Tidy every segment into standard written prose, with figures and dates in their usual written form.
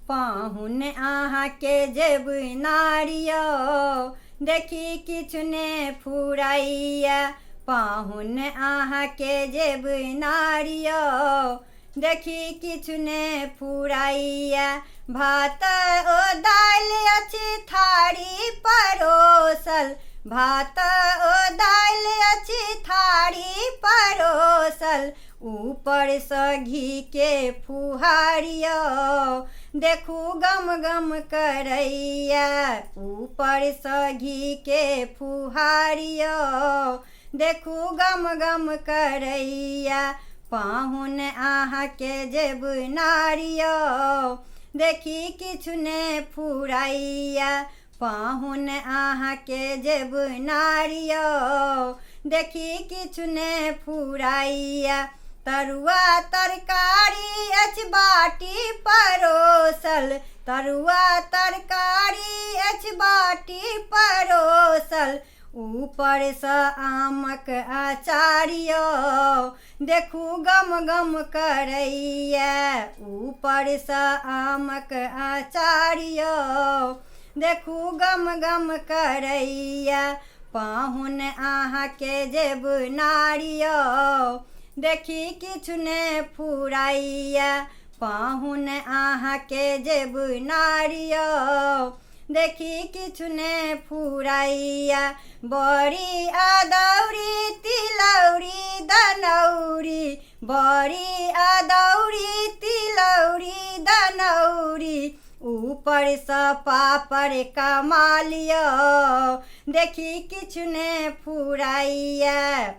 पाहुन अहाँ के जेब नारियो देखी किछु ने फुराइया। पाहुन अहाँ के जेब नारियो देखी किछु ने फुराइया। भात ओ दालि अछि थारी परोसल, भात ओ दालि अछि थारी परोसल। ऊपर सँ घी के फुहारियो देखू गम गम करैया। ऊपर सँ घी के फुहारियो देखू गम गम करैया। पाहुन अहाँ के जेब नारियो देखी किछु ने फुराइया। पाहुन अहाँ के जेब नारियो देखी किछु ने फुराइया। तरुआ तरकारी अछि बाटी परोसल, तरुआ तरकारी अछि बाटी परोसल। ऊपर सँ आमक अचारियो देखू गम गम करैया। ऊपर सँ आमक अचारियो देखू गम गम करैया। पाहुन अहाँ के जेब नारियो देखी किछु ने फुराइया। पाहुन अहाँ के जेब नारियो देखी किछु ने फुराइया। बड़ी अदौरी तिलौरी दनौरी, बड़ी अदौरी तिलौरी दनौरी। ऊपर सँ पापड़ कमालियो देखी किछु ने फुराइया।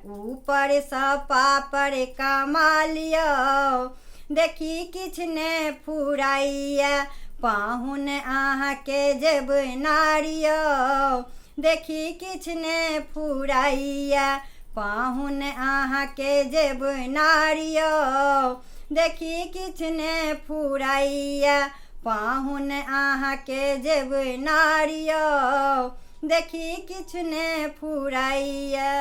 ऊपर सँ पापड़ कमालियो देखी किछु ने फुराइया। पाहुन अहाँ के जेब नारियो देखी किछु ने फुराइया। पाहुन अहाँ के जेब नारियो देखी किछु ने फुराइया। पाहुन अहाँ के जेब नारियो देखी किछु ने फुराइया।